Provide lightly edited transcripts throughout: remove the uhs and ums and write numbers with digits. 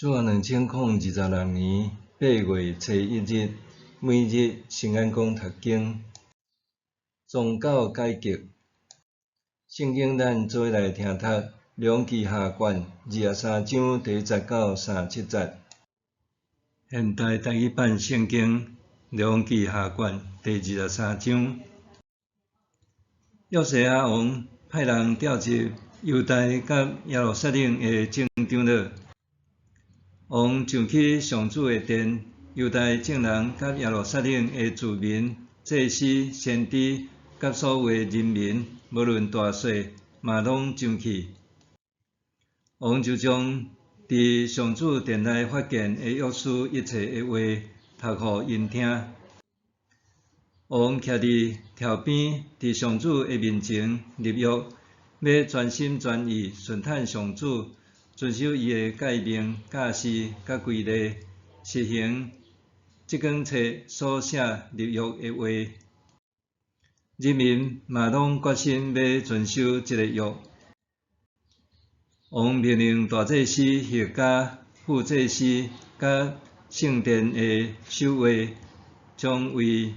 自2026年8月初1日，每日圣安宫读经，宗教改革。圣经咱做来听读，梁记下卷23章第10到37节。现代台语版圣经梁记下卷第23章。约西亚王派人调入犹大甲耶路撒冷的战场了。王上去上主的殿，犹大众人甲耶路撒冷的居民、祭司、先知甲所有的人民，无论大小，嘛拢上去。王就将伫上主殿内发现的约书一切的话读互因听。王徛伫桥边，伫上主的面前立约，要全心全意顺坦上主，遵守伊的诫命、教示甲规例，实行即卷册所写立约的话。人民嘛拢决心要遵守即个约。王命令大祭司叶家、副祭司甲圣殿的守卫，将为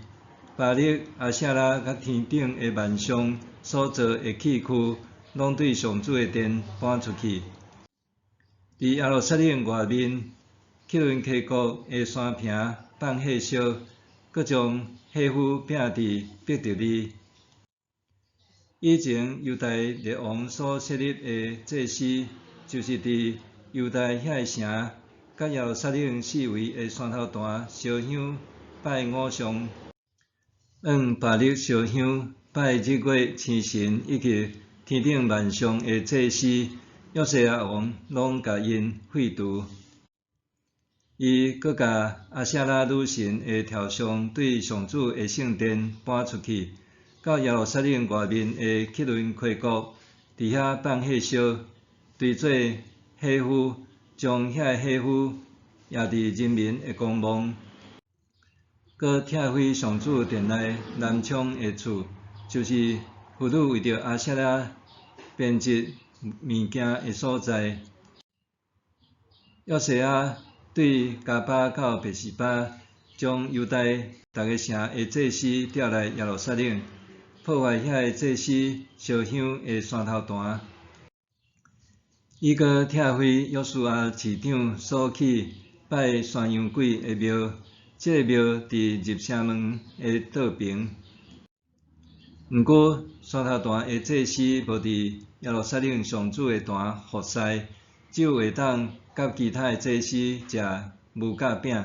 巴力、阿舍拉甲天顶的万象所造的器具，拢对上主的殿搬出去。伫耶路撒冷外面，克伦溪谷的山坪放火烧，搁将火斧摒伫伯特利。以前犹大列王所设立的祭司，就是伫犹大遐个城甲耶路撒冷四围的山头段烧香拜偶像，巴力烧香拜日月星神以及天顶万象的祭司。约西亚王拢甲因废除。伊搁甲阿舍拉女神的雕像对上主的圣殿搬出去，到耶路撒冷外面的克伦溪谷，伫遐放火烧，对做火斧，将遐火斧压伫人民的公墓，搁拆毁上主殿内南窗的厝，就是妇女为着阿舍拉编织物件的所在。约西亚对加巴到别是巴，将犹大逐个城的祭司调来耶路撒冷，破坏遐个祭司烧香的山头段。伊搁拆毁约书亚市长所起拜山羊鬼的庙，即个庙伫入城门的倒边。毋过山头段的祭司无伫耶路撒冷上主的坛服侍，只有会当甲其他的祭司食无甲饼。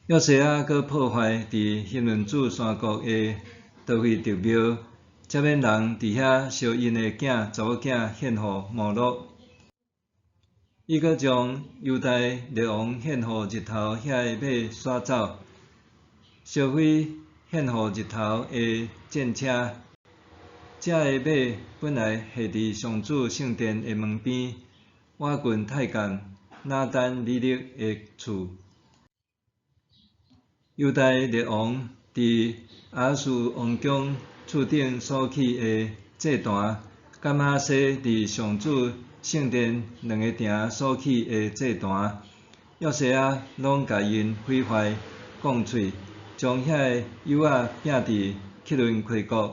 约西亚搁破坏伫希伦主山谷的多菲特庙，才免人伫遐烧因的查某囝献互摩洛。伊搁将犹大列王献互日头遐个马刷走，烧毁献互日头的战车。这个马本来下伫上主圣殿的门边，瓦郡太监拿单米勒的厝。犹大列王伫亚述王宫厝顶所起的祭坛，甲玛西伫上主圣殿两个埕所起的祭坛，约西亚拢甲因毁坏、讲喙，将遐个柚仔摒伫克伦溪谷。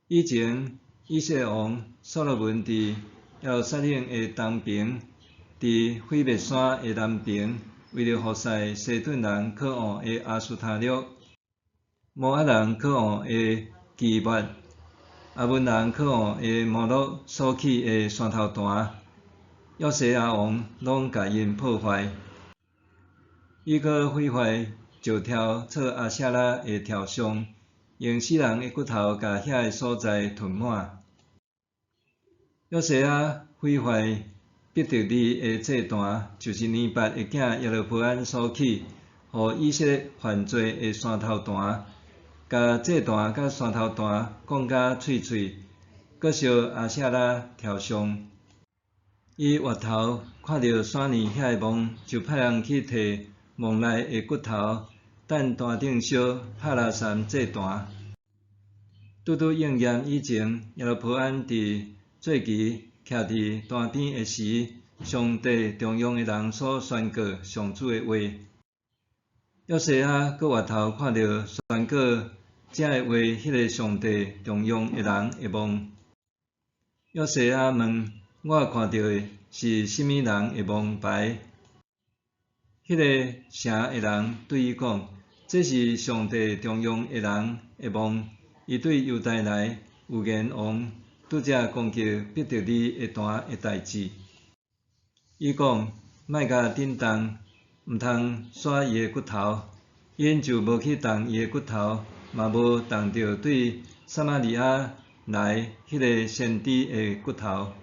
以前以色列王所罗门伫耶路撒冷的东边，伫费别山的南边，为了服侍西顿人可汗的阿斯塔略、摩押人可汗的基抹、阿文人可汗的摩洛所起的山头坛，约西亚王拢甲因破坏。伊搁毁坏石条做阿舍拉的雕像，用死人的骨头甲遐个所在涂满。约西亚毁坏伯特利的祭坛，就是尼八的囝耶罗波安所起，互以色列犯罪的山头坛，甲祭坛甲山头坛讲甲碎碎，搁烧阿舍拉雕像。伊回头看到山巒遐个墓，就派人去摕墓内的骨头，等坛顶烧帕拉山祭坛。拄应验以前耶罗波安伫做期徛伫单边的时，上帝中央的人所宣告上主的话。约瑟啊，搁回头看到宣告这个话，迄个上帝中央的人的梦。约瑟啊问：我看到的是甚物人的梦牌？迄个城的人对伊讲：这是上帝中央的人的梦。伊对犹太来有言王拄则讲及必得你的单的代志。伊讲：莫甲震动，毋通刷伊的骨头。因就无去动伊的骨头，嘛无动着对撒玛利亚来迄个先知的骨头。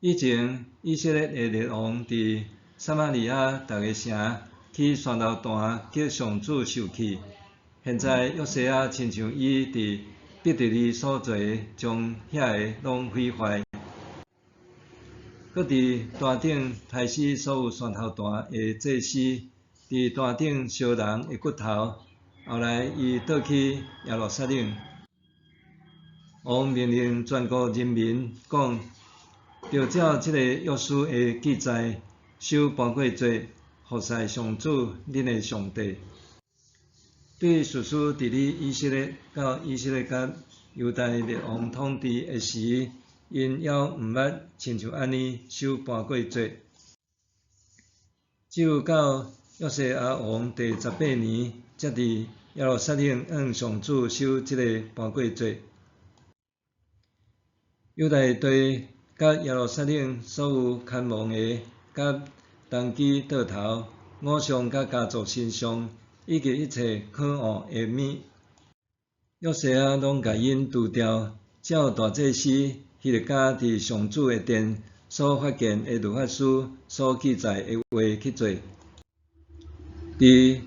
以前以色列的列王伫撒玛利亚逐个城去山头弹叫上主受气。现在约瑟啊，亲像伊伫必得利所做，将遐个拢毁坏。搁伫坛顶杀死所有山头弹的祭司。伫坛顶烧人的骨头，后来伊倒去耶路撒冷。王命令全国人民讲：着照这个约书的记载，守bán過節，服侍上主恁的上帝。对实施伫咧以色列到以色列甲犹太列王统治的时，因还毋捌亲像安尼守bán過節。只有到约瑟亞王第18年，才伫耶路撒冷向上主守即个bán過節。猶大地甲耶路撒冷所有看望的，甲當機倒頭、偶像甲家族身上，以及一切可惡的物，約瑟亞攏甲因除掉，照大祭司希勒家伫上主的殿所發現的律法書所記載的話去做。伫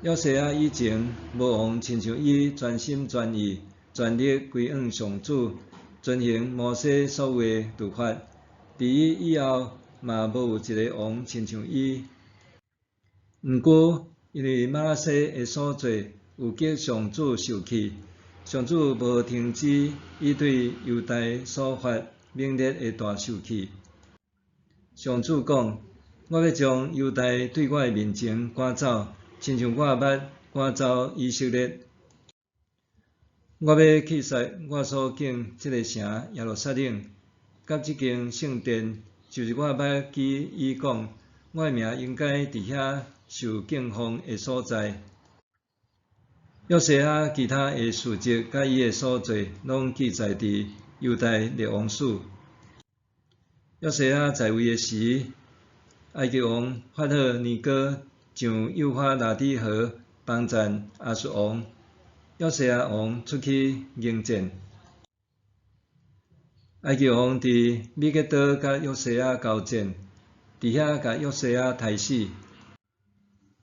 約瑟亞以前，無王親像伊全心全意、全力歸向上主，遵行摩西所有的律法。伫伊以後，嘛無有一個王親像伊。毋過，因為瑪拿西的所做有激上主受氣，上主無停止伊對猶大所發猛烈的大受氣。上主講：我要將猶大對我的面前趕走，親像我捌趕走以色列。我要去殺我所敬這個城耶路撒冷，甲這間聖殿，就是我捌記伊講，我的名應該佇遐受敬奉的所在。約瑟亞其他的事蹟甲伊的所做，攏記載佇猶大列王史。約瑟亞在位的時，埃及王法老尼哥上幼發拉底河幫贊亞述王。約瑟亞王出去迎戰，埃及王佇米吉多甲約瑟亞交戰，佇遐甲約瑟亞殺死。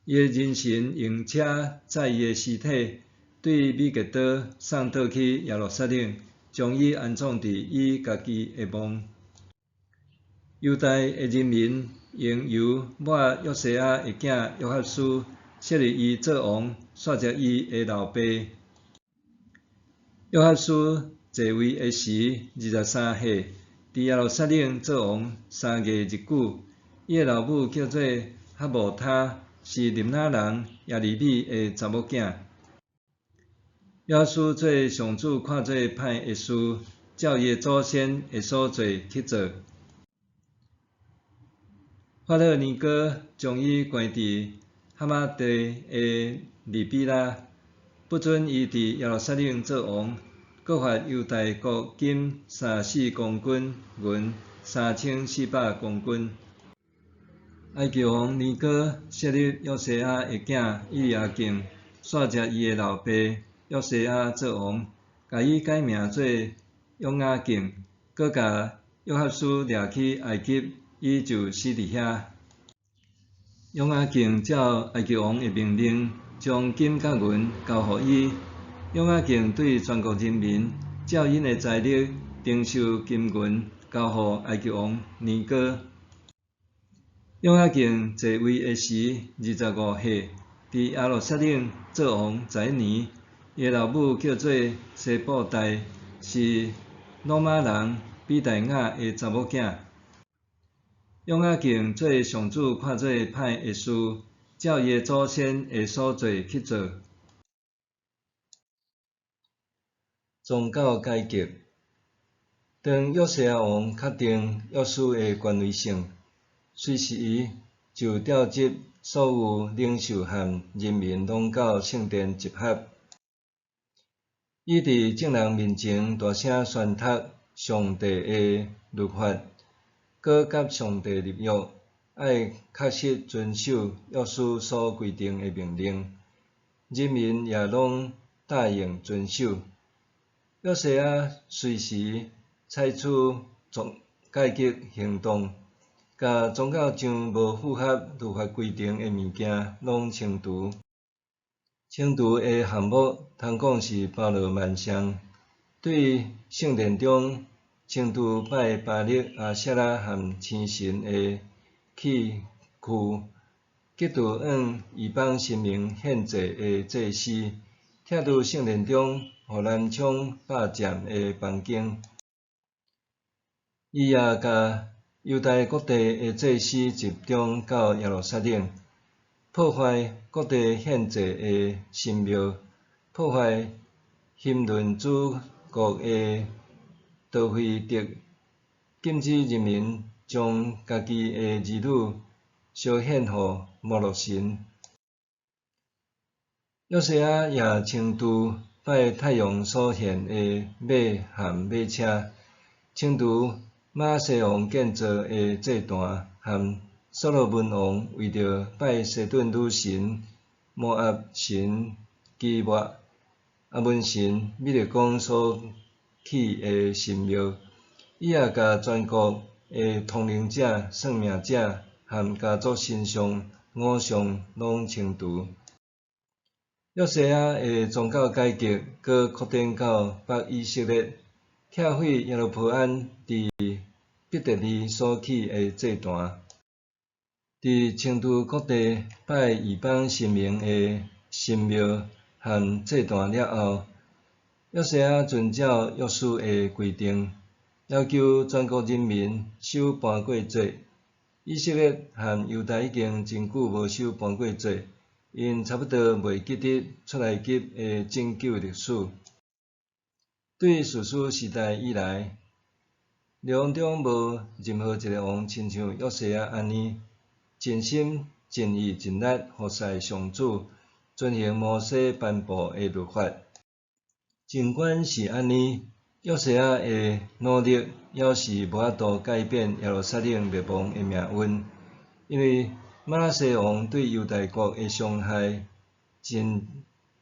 伊的人神用車載伊的屍體，對米吉多送倒去耶路撒冷，將伊安葬佇伊家己的墓。猶大的人民用油抹約瑟亞的囝約哈斯，設立伊做王，煞著伊的老爸。約哈斯在位的時23歲，佇耶路撒冷做王3個日久。伊的老母叫做哈姆他，是林拿人耶利米的查某囝。約哈斯做上主看做歹的事，照伊的祖先的所做去做。法老尼哥將伊關佇哈馬地的利比拉，不准伊佇耶路撒冷做王，各發猶大國金34公斤，銀3400公斤。埃及王尼哥設立約瑟亞的囝以利亞敬，煞著伊的老爸約瑟亞做王，甲伊改名做約雅敬，閣甲約哈斯掠去埃及。伊就死佇遐。約雅敬照埃及王的命令，將金甲銀交予伊。約雅敬對全國人民，照因的財力，徵收金銀，交予埃及王尼哥。約雅敬在位的時25歲，佇耶路撒冷做王11年。伊的老母叫做西布代，是羅馬人比大雅的查某囝。约雅敬做上主看做歹的事，照伊的祖先的所做去做。宗教改革。当约西亚王确定约书的权威性，随时就召集所有领袖和人民拢到圣殿集合。伊伫众人面前大声宣读上帝的律法，搁甲上帝立约，爱确实遵守约书所规定的命令，人民也拢答应遵守。约西亚随时采取改革行动，甲宗教上无符合律法规定的物件拢清除。清除的项目通讲是包罗万象，对圣殿中清除拜巴力、阿舍拉和星神的器具，极度向异邦神明献祭的祭司，拆除圣殿中互南昌霸占的房间。伊也甲犹太各地的祭司集中到耶路撒冷，破坏各地献祭的神庙，破坏希伦主国的都会德，禁止人民将家己的儿女烧献予摩洛神。约西亚也清除拜太阳所献的马和马车，清除马西王建造的祭坛，和所罗门王为着拜西顿女神、摩押神基抹、阿门神米勒公所起的神庙。伊也甲全国的通灵者、算命者和家族神像、偶像拢清除。约西亚的宗教改革搁扩展到北以色列，拆毁耶路伯安伫伯特利所起的祭坛。伫清除各地拜异邦神明的神庙和祭坛了后，约西亚遵照约书的规定，要求全国人民守盘过节。以色列和犹太已经真久无守盘过节，因差不多袂记得出埃及的拯救历史。对士师时代以来，列王中无任何一个王亲像约西亚安尼，尽心尽意尽力服侍上主，遵行摩西颁布的律法。尽管是安尼，约西亚的努力还是无法度改变耶路撒冷灭亡的命运，因为马拉西王对犹太国的伤害真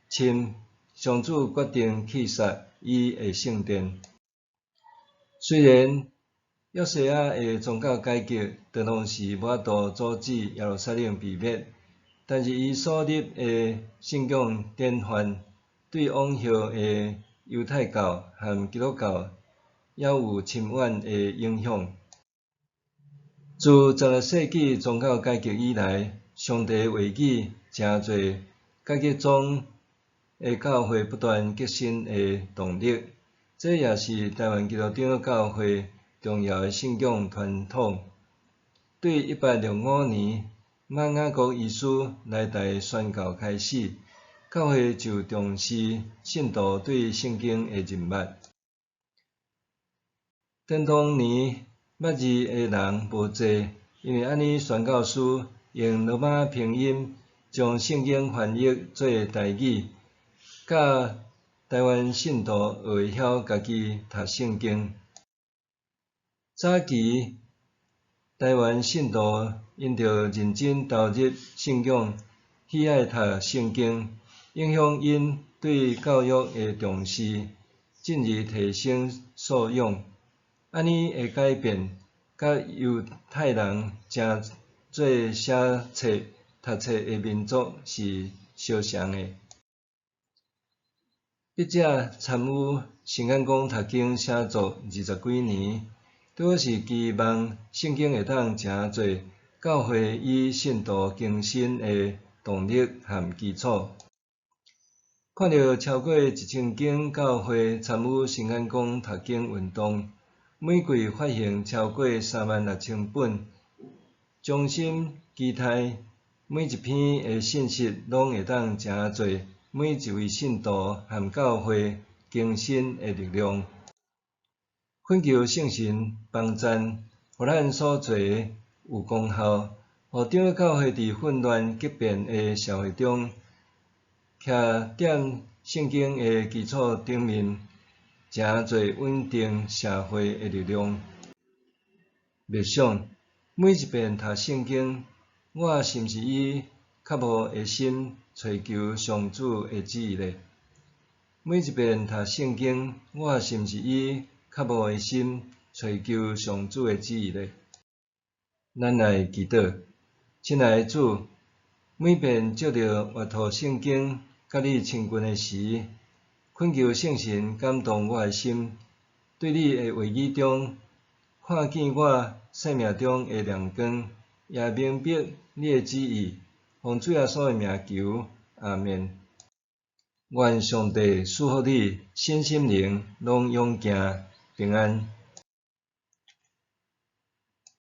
深，上主决定弃杀伊的圣殿。虽然约西亚的宗教改革常常是无法度阻止耶路撒冷被灭，但是伊所立的信仰典范，对往后的犹太教和基督教也有深远的影响。自16世纪宗教改革以来，上帝话语真侪改革中的教会不断革新的动力，这也是台湾基督长教会重要的信仰传统。对1805年马雅各医师来台宣教开始，教会就重视信徒对圣经的认捌。但当年捌字的人无济，因为安尼宣教师用罗马拼音将圣经翻译做台语，甲台湾信徒学会晓家己读圣经。早期台湾信徒因着认真投入信仰，喜爱读圣经，影响因对教育的重视，进而提升素养。安尼的改变，甲犹太人诚做写册、读册的民族是相像的。笔者参与圣眼光读经写作20几年，拄好是期望圣经会当诚做教会与信徒更新的动力和基础。看到超过1000间教会参与圣眼光读经运动，每季发行超过36000本，衷心期待每一篇的信息拢会当诚侪每一位信徒和教会更新的力量。恳求圣神帮赞，互咱所做有功效，互长教会伫混乱急变的社会中，徛踮圣经的基础顶面，诚侪稳定社会的力量。默想，每一遍读圣经，我是毋是以较无的心寻求上主的旨意呢？每一遍读圣经，我是毋是以较无的心寻求上主的旨意呢？咱来祈祷，亲爱的主，每遍借着阅读圣经，甲你亲近的时，恳求圣神感动我的心，对你的话语中看见我生命中的亮光，也明白你的旨意。奉主耶稣的名求，阿们。愿上帝赐福你身心灵拢勇健平安。